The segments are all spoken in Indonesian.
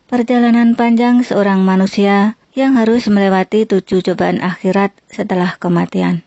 Perjalanan panjang seorang manusia yang harus melewati 7 cobaan akhirat setelah kematian.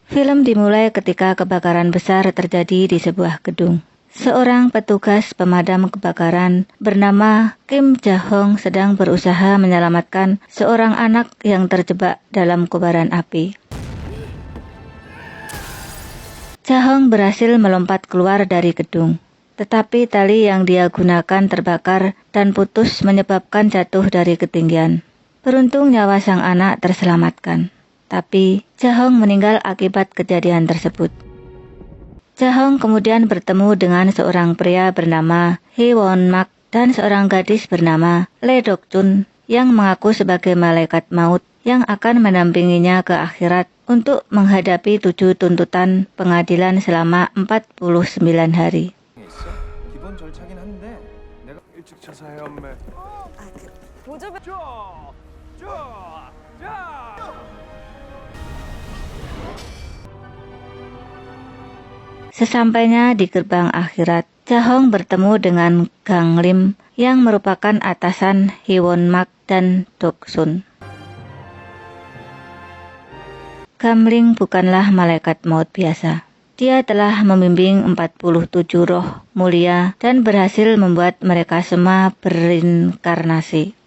Film dimulai ketika kebakaran besar terjadi di sebuah gedung. Seorang petugas pemadam kebakaran bernama Kim Ja-hong sedang berusaha menyelamatkan seorang anak yang terjebak dalam kobaran api. Ja-hong berhasil melompat keluar dari gedung, tetapi tali yang dia gunakan terbakar dan putus menyebabkan jatuh dari ketinggian. Beruntung nyawa sang anak terselamatkan, tapi Ja-hong meninggal akibat kejadian tersebut. Ja-hong kemudian bertemu dengan seorang pria bernama Hee Won-mak dan seorang gadis bernama Lee Dok-chun yang mengaku sebagai malaikat maut yang akan mendampinginya ke akhirat untuk menghadapi 7 tuntutan pengadilan selama 49 hari. Sesampainya di gerbang akhirat, Ja-hong bertemu dengan Gang Lim yang merupakan atasan Hee Won-mak dan Dok-sun. Gang Lim bukanlah malaikat maut biasa. Dia telah membimbing 47 roh mulia dan berhasil membuat mereka semua berinkarnasi.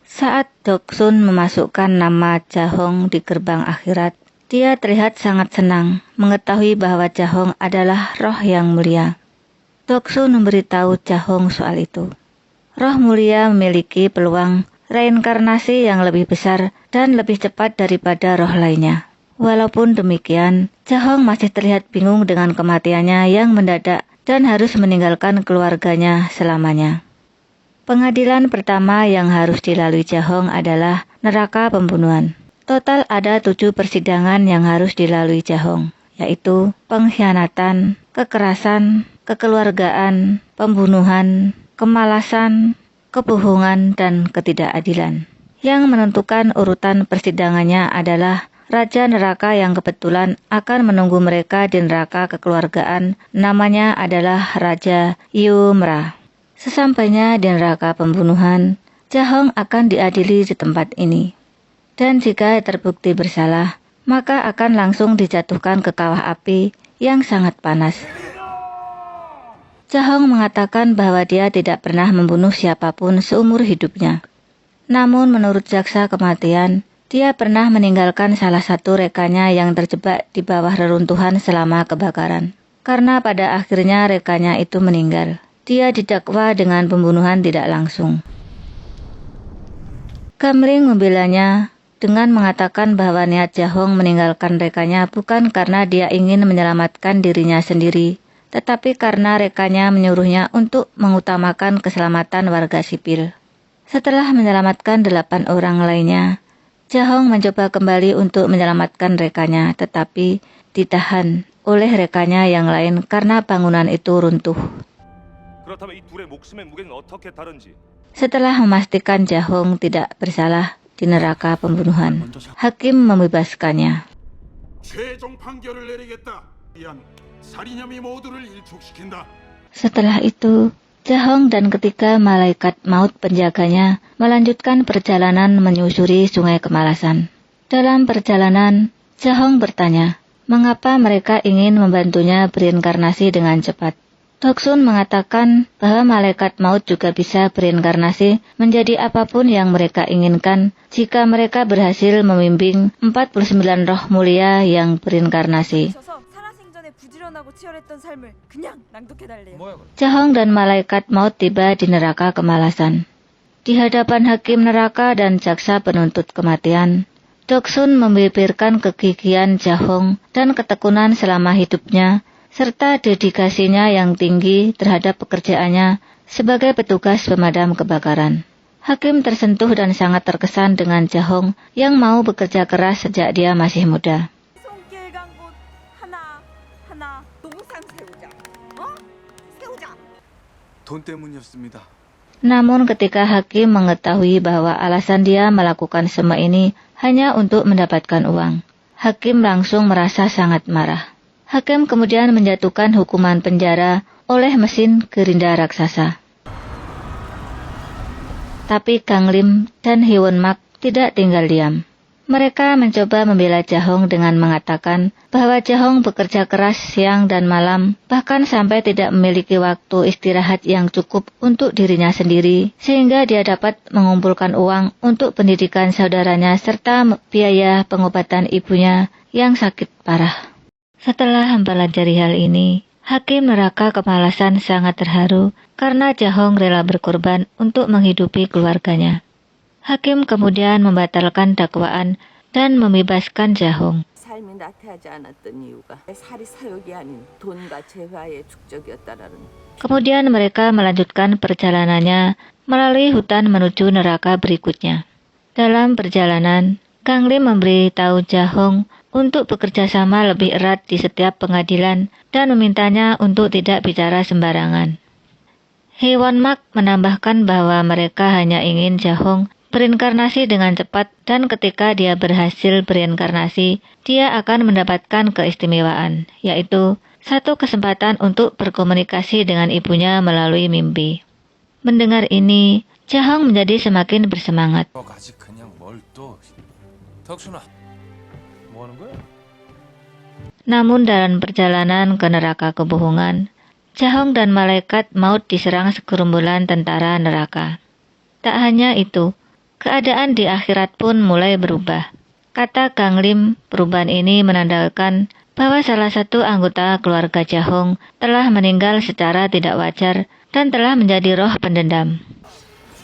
Saat Dok-sun memasukkan nama Ja-hong di gerbang akhirat, dia terlihat sangat senang mengetahui bahwa Ja-hong adalah roh yang mulia. Dok-sun memberitahu Ja-hong soal itu. Roh mulia memiliki peluang reinkarnasi yang lebih besar dan lebih cepat daripada roh lainnya. Walaupun demikian, Ja-hong masih terlihat bingung dengan kematiannya yang mendadak dan harus meninggalkan keluarganya selamanya. Pengadilan pertama yang harus dilalui Ja-hong adalah neraka pembunuhan. Total ada 7 persidangan yang harus dilalui Ja-hong, yaitu pengkhianatan, kekerasan, kekeluargaan, pembunuhan, kemalasan, kebohongan, dan ketidakadilan. Yang menentukan urutan persidangannya adalah Raja Neraka yang kebetulan akan menunggu mereka di neraka kekeluargaan, namanya adalah Raja Yumra. Sesampainya di neraka pembunuhan, Ja-hong akan diadili di tempat ini. Dan jika terbukti bersalah, maka akan langsung dijatuhkan ke kawah api yang sangat panas. Ja-hong mengatakan bahwa dia tidak pernah membunuh siapapun seumur hidupnya. Namun menurut jaksa kematian, dia pernah meninggalkan salah satu rekannya yang terjebak di bawah reruntuhan selama kebakaran. Karena pada akhirnya rekannya itu meninggal, dia didakwa dengan pembunuhan tidak langsung. Gamling membelanya dengan mengatakan bahwa niat Ja-hong meninggalkan rekannya bukan karena dia ingin menyelamatkan dirinya sendiri, tetapi karena rekannya menyuruhnya untuk mengutamakan keselamatan warga sipil. Setelah menyelamatkan 8 orang lainnya, Ja-hong mencoba kembali untuk menyelamatkan rekannya, tetapi ditahan oleh rekannya yang lain karena bangunan itu runtuh. Setelah memastikan Ja-hong tidak bersalah di neraka pembunuhan, hakim membebaskannya. Setelah itu, Ja-hong dan ketiga malaikat maut penjaganya melanjutkan perjalanan menyusuri sungai kemalasan. Dalam perjalanan, Ja-hong bertanya, mengapa mereka ingin membantunya berinkarnasi dengan cepat. Dok-sun mengatakan bahwa malaikat maut juga bisa berinkarnasi menjadi apapun yang mereka inginkan jika mereka berhasil membimbing 49 roh mulia yang berinkarnasi. Ja-hong dan malaikat maut tiba di neraka kemalasan. Di hadapan hakim neraka dan jaksa penuntut kematian, Dok-sun membibirkan kegigihan Ja-hong dan ketekunan selama hidupnya, serta dedikasinya yang tinggi terhadap pekerjaannya sebagai petugas pemadam kebakaran. Hakim tersentuh dan sangat terkesan dengan Ja-hong yang mau bekerja keras sejak dia masih muda. Namun ketika hakim mengetahui bahwa alasan dia melakukan semua ini hanya untuk mendapatkan uang, hakim langsung merasa sangat marah. Hakim kemudian menjatuhkan hukuman penjara oleh mesin gerinda raksasa. Tapi Kang Lim dan Hyewon Mak tidak tinggal diam. Mereka mencoba membela Jahong dengan mengatakan bahwa Jahong bekerja keras siang dan malam, bahkan sampai tidak memiliki waktu istirahat yang cukup untuk dirinya sendiri, sehingga dia dapat mengumpulkan uang untuk pendidikan saudaranya serta biaya pengobatan ibunya yang sakit parah. Setelah mempelajari hal ini, Hakim Neraka Kemalasan sangat terharu karena Jahong rela berkorban untuk menghidupi keluarganya. Hakim kemudian membatalkan dakwaan dan membebaskan Jahong. 삶이 나태하지 않았던 이유가 살이 사욕이 아닌 돈과 재화의 축적이었다라는. Kemudian mereka melanjutkan perjalanannya melalui hutan menuju neraka berikutnya. Dalam perjalanan, Kang Lim memberitahu Jahong untuk bekerja sama lebih erat di setiap pengadilan dan memintanya untuk tidak bicara sembarangan. Hyewon Mak menambahkan bahwa mereka hanya ingin Jahong berinkarnasi dengan cepat dan ketika dia berhasil berinkarnasi, dia akan mendapatkan keistimewaan, yaitu satu kesempatan untuk berkomunikasi dengan ibunya melalui mimpi. Mendengar ini, Jahong menjadi semakin bersemangat. Namun dalam perjalanan ke neraka kebohongan, Jahong dan malaikat maut diserang segerombolan tentara neraka. Tak hanya itu, keadaan di akhirat pun mulai berubah. Kata Kang Lim, perubahan ini menandakan bahwa salah satu anggota keluarga Jahong telah meninggal secara tidak wajar dan telah menjadi roh pendendam.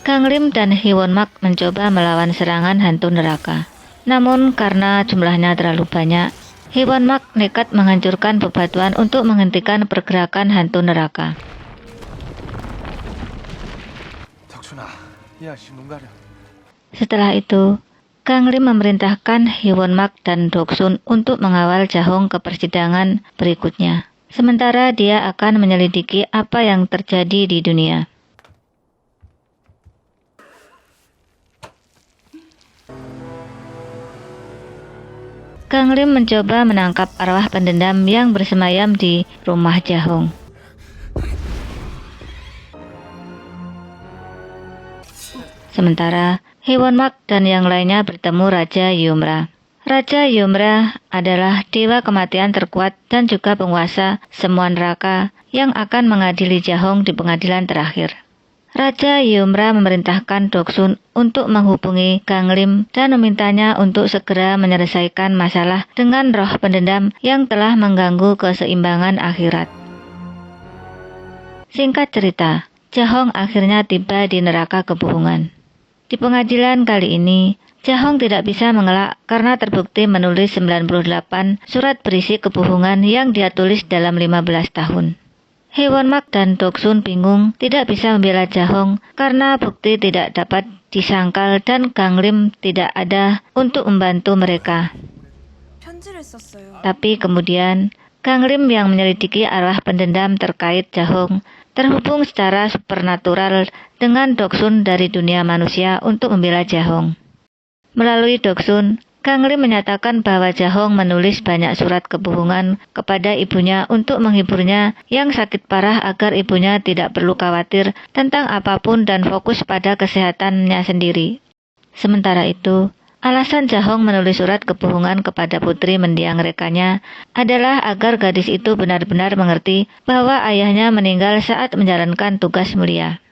Kang Lim dan Hyewon Mak mencoba melawan serangan hantu neraka. Namun karena jumlahnya terlalu banyak, Hyewon Mak nekat menghancurkan bebatuan untuk menghentikan pergerakan hantu neraka. Setelah itu, Kang Lim memerintahkan Hyewon Mak dan Doksun untuk mengawal Jahong ke persidangan berikutnya. Sementara dia akan menyelidiki apa yang terjadi di dunia. Kang Lim mencoba menangkap arwah pendendam yang bersemayam di rumah Jahong. Sementara Hyewon Mak dan yang lainnya bertemu Raja Yumra. Raja Yumra adalah dewa kematian terkuat dan juga penguasa semua neraka yang akan mengadili Jahong di pengadilan terakhir. Raja Yumra memerintahkan Doksun untuk menghubungi Kang Lim dan memintanya untuk segera menyelesaikan masalah dengan roh pendendam yang telah mengganggu keseimbangan akhirat. Singkat cerita, Jahong akhirnya tiba di neraka kebohongan. Di pengadilan kali ini, Jahong tidak bisa mengelak karena terbukti menulis 98 surat berisi kebohongan yang dia tulis dalam 15 tahun. Hyewon Mak dan Doksun bingung tidak bisa membela Jahong karena bukti tidak dapat disangkal dan Kang Lim tidak ada untuk membantu mereka. Tapi kemudian, Kang Lim yang menyelidiki arwah pendendam terkait Jahong terhubung secara supernatural dengan Doksun dari dunia manusia untuk membela Jahong. Melalui Doksun, Kang Lim menyatakan bahwa Jahong menulis banyak surat kebohongan kepada ibunya untuk menghiburnya yang sakit parah agar ibunya tidak perlu khawatir tentang apapun dan fokus pada kesehatannya sendiri. Sementara itu, alasan Jahong menulis surat kebohongan kepada putri mendiang rekanya adalah agar gadis itu benar-benar mengerti bahwa ayahnya meninggal saat menjalankan tugas mulia.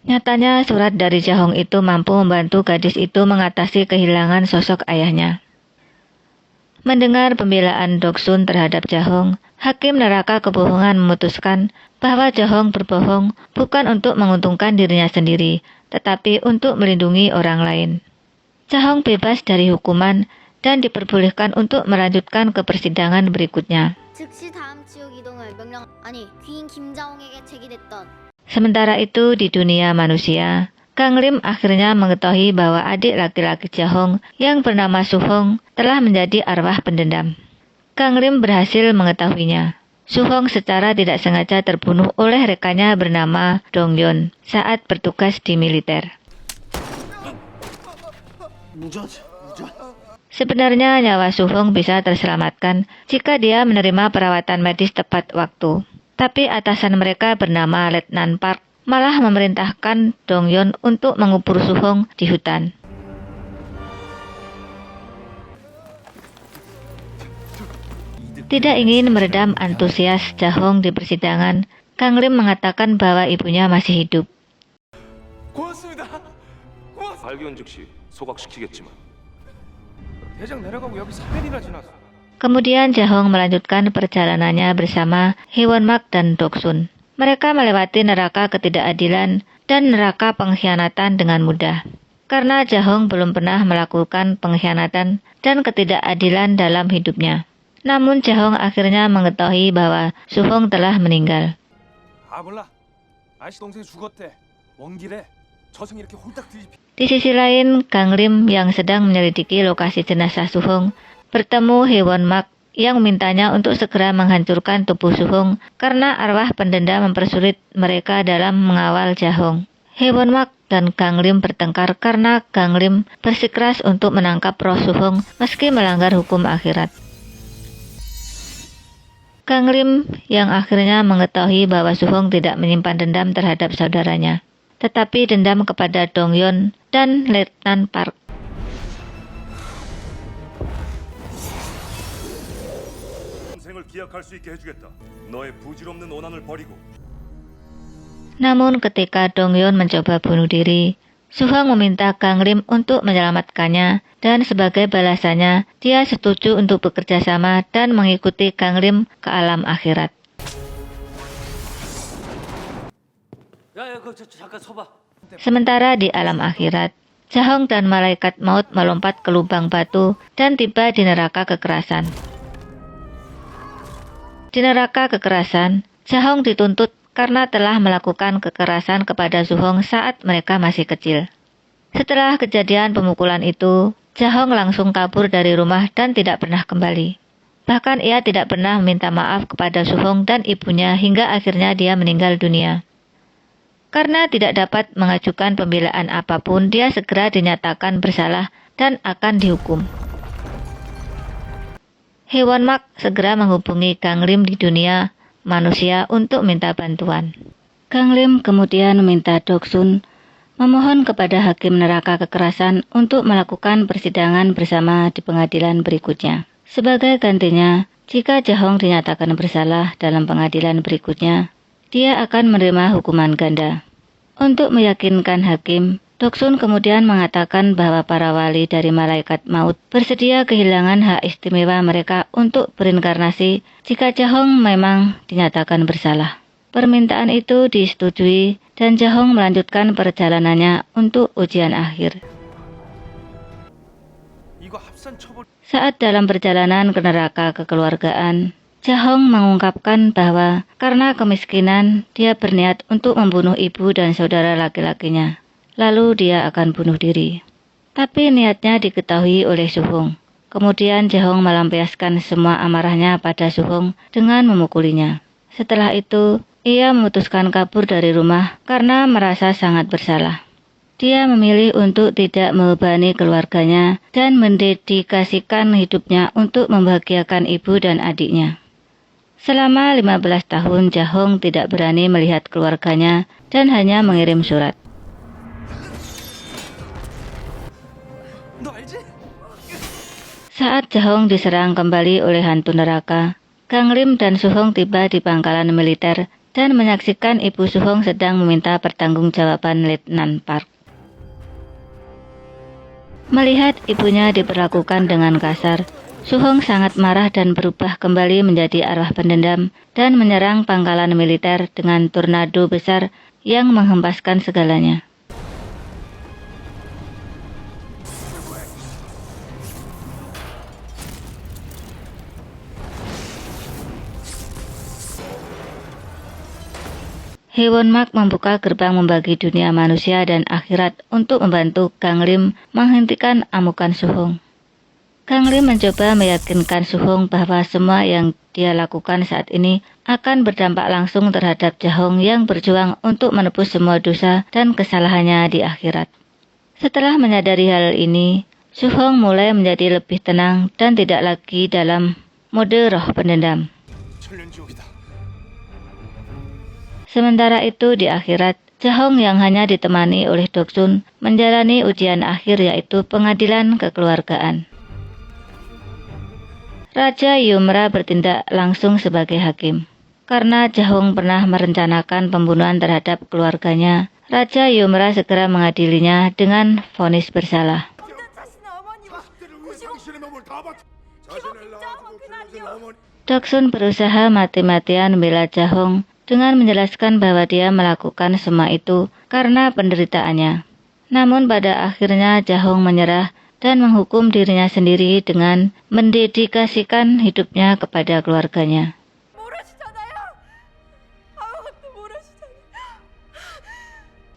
Nyatanya surat dari Jahong itu mampu membantu gadis itu mengatasi kehilangan sosok ayahnya. Mendengar pembelaan Doksun terhadap Jahong, Hakim Neraka Kebohongan memutuskan bahwa Jahong berbohong bukan untuk menguntungkan dirinya sendiri, tetapi untuk melindungi orang lain. Jahong bebas dari hukuman dan diperbolehkan untuk melanjutkan ke persidangan berikutnya. Sementara itu di dunia manusia, Kang Lim akhirnya mengetahui bahwa adik laki-laki Jahong yang bernama Suhong telah menjadi arwah pendendam. Kang Lim berhasil mengetahuinya. Suhong secara tidak sengaja terbunuh oleh rekannya bernama Dongyeon saat bertugas di militer. Sebenarnya nyawa Suhong bisa terselamatkan jika dia menerima perawatan medis tepat waktu. Tapi atasan mereka bernama Letnan Park malah memerintahkan Dongyeon untuk mengubur Suhong di hutan. Tidak ingin meredam antusias Jahong di persidangan, Kang Lim mengatakan bahwa ibunya masih hidup. 고맙습니다. 고맙습니다. 발견 즉시 소각시키겠지만 대장 내려가고 여기 3일이나 지났어. Kemudian Jahong melanjutkan perjalanannya bersama Hewon-mak dan Doksun. Mereka melewati neraka ketidakadilan dan neraka pengkhianatan dengan mudah. Karena Jahong belum pernah melakukan pengkhianatan dan ketidakadilan dalam hidupnya. Namun Jahong akhirnya mengetahui bahwa Suhong telah meninggal. 아 몰라. 아저씨 동생이 죽었대. 먼 길에 저승 이렇게 홀딱 뒤집히. Di sisi lain, Kang Lim yang sedang menyelidiki lokasi jenazah Suhong bertemu Hewon-mak yang memintanya untuk segera menghancurkan tubuh Suhong karena arwah pendendam mempersulit mereka dalam mengawal Jahong. Hewon-mak dan Kang Lim bertengkar karena Kang Lim bersikeras untuk menangkap roh Suhong meski melanggar hukum akhirat. Kang Lim yang akhirnya mengetahui bahwa Suhong tidak menyimpan dendam terhadap saudaranya, tetapi dendam kepada Dongyeon dan Letnan Park. 평생을 기약할 수 있게 해주겠다. 너의 부질없는 원한을 버리고. Namun ketika Dongyeon mencoba bunuh diri, Suhong meminta Kang Lim untuk menyelamatkannya dan sebagai balasannya dia setuju untuk bekerja sama dan mengikuti Kang Lim ke alam akhirat. 잠깐 서봐. Sementara di alam akhirat, Jahong dan malaikat maut melompat ke lubang batu dan tiba di neraka kekerasan. Di neraka kekerasan, Jahong dituntut karena telah melakukan kekerasan kepada Suhong saat mereka masih kecil. Setelah kejadian pemukulan itu, Jahong langsung kabur dari rumah dan tidak pernah kembali. Bahkan ia tidak pernah meminta maaf kepada Suhong dan ibunya hingga akhirnya dia meninggal dunia. Karena tidak dapat mengajukan pembelaan apapun, dia segera dinyatakan bersalah dan akan dihukum. Hewon-mak segera menghubungi Kang Lim di dunia manusia untuk minta bantuan. Kang Lim kemudian meminta Doksun memohon kepada hakim neraka kekerasan untuk melakukan persidangan bersama di pengadilan berikutnya. Sebagai gantinya, jika Jahong dinyatakan bersalah dalam pengadilan berikutnya, dia akan menerima hukuman ganda. Untuk meyakinkan hakim, Doksun kemudian mengatakan bahwa para wali dari malaikat maut bersedia kehilangan hak istimewa mereka untuk berinkarnasi jika Jahong memang dinyatakan bersalah. Permintaan itu disetujui dan Jahong melanjutkan perjalanannya untuk ujian akhir. Saat dalam perjalanan ke neraka kekeluargaan, Jahong mengungkapkan bahwa karena kemiskinan, dia berniat untuk membunuh ibu dan saudara laki-lakinya. Lalu dia akan bunuh diri. Tapi niatnya diketahui oleh Suhong. Kemudian Jahong melampiaskan semua amarahnya pada Suhong dengan memukulinya. Setelah itu, ia memutuskan kabur dari rumah karena merasa sangat bersalah. Dia memilih untuk tidak membebani keluarganya dan mendedikasikan hidupnya untuk membahagiakan ibu dan adiknya. Selama 15 tahun Jahong tidak berani melihat keluarganya dan hanya mengirim surat. Saat Jahong diserang kembali oleh hantu neraka, Kang Lim dan Suhong tiba di pangkalan militer dan menyaksikan ibu Suhong sedang meminta pertanggungjawaban Letnan Park. Melihat ibunya diperlakukan dengan kasar, Suhong sangat marah dan berubah kembali menjadi arwah pendendam dan menyerang pangkalan militer dengan tornado besar yang menghempaskan segalanya. Hewon-mak membuka gerbang membagi dunia manusia dan akhirat untuk membantu Kang Lim menghentikan amukan Suhong. Kang Lim mencoba meyakinkan Suhong bahwa semua yang dia lakukan saat ini akan berdampak langsung terhadap Jahong yang berjuang untuk menebus semua dosa dan kesalahannya di akhirat. Setelah menyadari hal ini, Suhong mulai menjadi lebih tenang dan tidak lagi dalam mode roh pendendam. Sementara itu di akhirat, Jahong yang hanya ditemani oleh Doksun menjalani ujian akhir yaitu pengadilan kekeluargaan. Raja Yumra bertindak langsung sebagai hakim. Karena Jahong pernah merencanakan pembunuhan terhadap keluarganya, Raja Yumra segera mengadilinya dengan vonis bersalah. Doksun berusaha mati-matian membela Jahong dengan menjelaskan bahwa dia melakukan semua itu karena penderitaannya. Namun pada akhirnya Jahong menyerah dan menghukum dirinya sendiri dengan mendedikasikan hidupnya kepada keluarganya.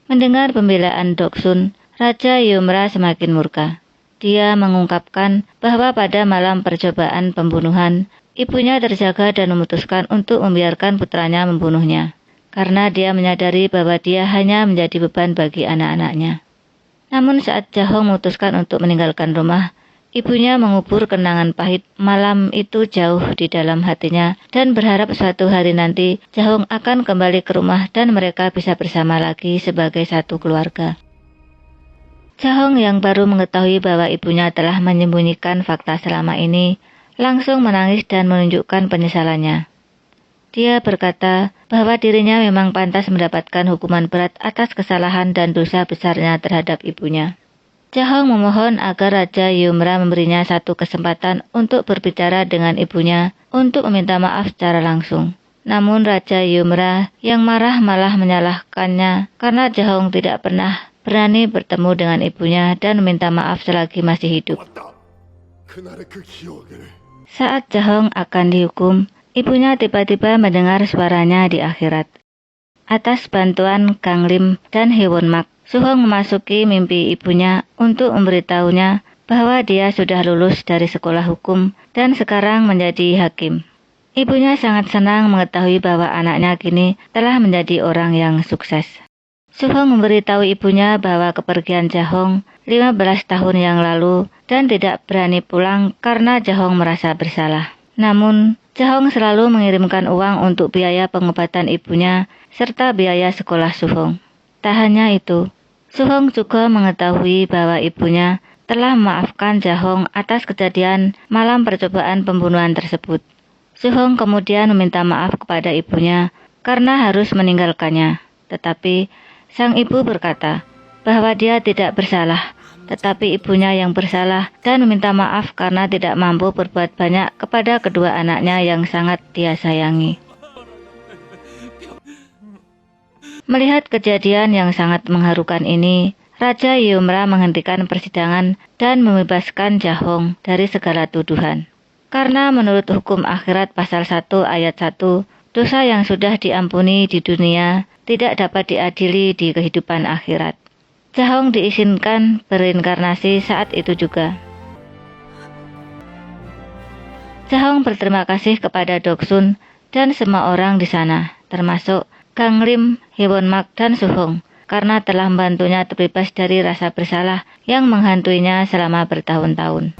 Mendengar pembelaan Doksun, Raja Yumra semakin murka. Dia mengungkapkan bahwa pada malam percobaan pembunuhan, ibunya terjaga dan memutuskan untuk membiarkan putranya membunuhnya, karena dia menyadari bahwa dia hanya menjadi beban bagi anak-anaknya. Namun saat Jahong memutuskan untuk meninggalkan rumah, ibunya mengubur kenangan pahit malam itu jauh di dalam hatinya dan berharap suatu hari nanti Jahong akan kembali ke rumah dan mereka bisa bersama lagi sebagai satu keluarga. Jahong yang baru mengetahui bahwa ibunya telah menyembunyikan fakta selama ini, langsung menangis dan menunjukkan penyesalannya. Dia berkata bahwa dirinya memang pantas mendapatkan hukuman berat atas kesalahan dan dosa besarnya terhadap ibunya. Jahong memohon agar Raja Yumra memberinya satu kesempatan untuk berbicara dengan ibunya untuk meminta maaf secara langsung. Namun Raja Yumra yang marah malah menyalahkannya karena Jahong tidak pernah berani bertemu dengan ibunya dan meminta maaf selagi masih hidup. Saat Jahong akan dihukum, ibunya tiba-tiba mendengar suaranya di akhirat. Atas bantuan Ganglim dan Hewonmak, Suhong memasuki mimpi ibunya untuk memberitahunya bahwa dia sudah lulus dari sekolah hukum dan sekarang menjadi hakim. Ibunya sangat senang mengetahui bahwa anaknya kini telah menjadi orang yang sukses. Suhong memberitahu ibunya bahwa kepergian Jahong 15 tahun yang lalu dan tidak berani pulang karena Jahong merasa bersalah. Namun, Jahong selalu mengirimkan uang untuk biaya pengobatan ibunya serta biaya sekolah Suhong. Tak hanya itu, Suhong juga mengetahui bahwa ibunya telah memaafkan Jahong atas kejadian malam percobaan pembunuhan tersebut. Suhong kemudian meminta maaf kepada ibunya karena harus meninggalkannya. Tetapi sang ibu berkata bahwa dia tidak bersalah, tetapi ibunya yang bersalah dan meminta maaf karena tidak mampu berbuat banyak kepada kedua anaknya yang sangat dia sayangi. Melihat kejadian yang sangat mengharukan ini, Raja Yumra menghentikan persidangan dan membebaskan Jahong dari segala tuduhan. Karena menurut hukum akhirat pasal 1 ayat 1, dosa yang sudah diampuni di dunia tidak dapat diadili di kehidupan akhirat. Jahong diizinkan berinkarnasi saat itu juga. Jahong berterima kasih kepada Doksun dan semua orang di sana, termasuk Ganglim, Hewonmak, dan Suhong, karena telah membantunya terbebas dari rasa bersalah yang menghantuinya selama bertahun-tahun.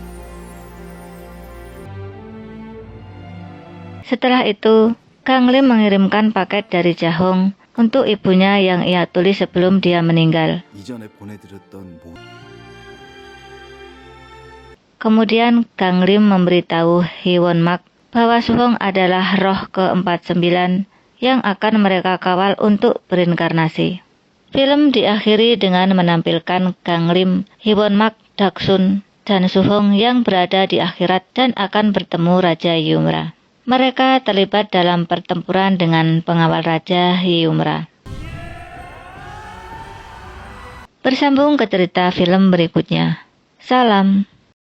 Setelah itu, Ganglim mengirimkan paket dari Jahong untuk ibunya yang ia tulis sebelum dia meninggal. Kemudian Ganglim memberitahu Hewonmak bahwa Suhong adalah roh ke-49 yang akan mereka kawal untuk berinkarnasi. Film diakhiri dengan menampilkan Ganglim, Hewonmak, Doksun, dan Suhong yang berada di akhirat dan akan bertemu Raja Yumra. Mereka terlibat dalam pertempuran dengan pengawal Raja Yumra. Bersambung ke cerita film berikutnya. Salam.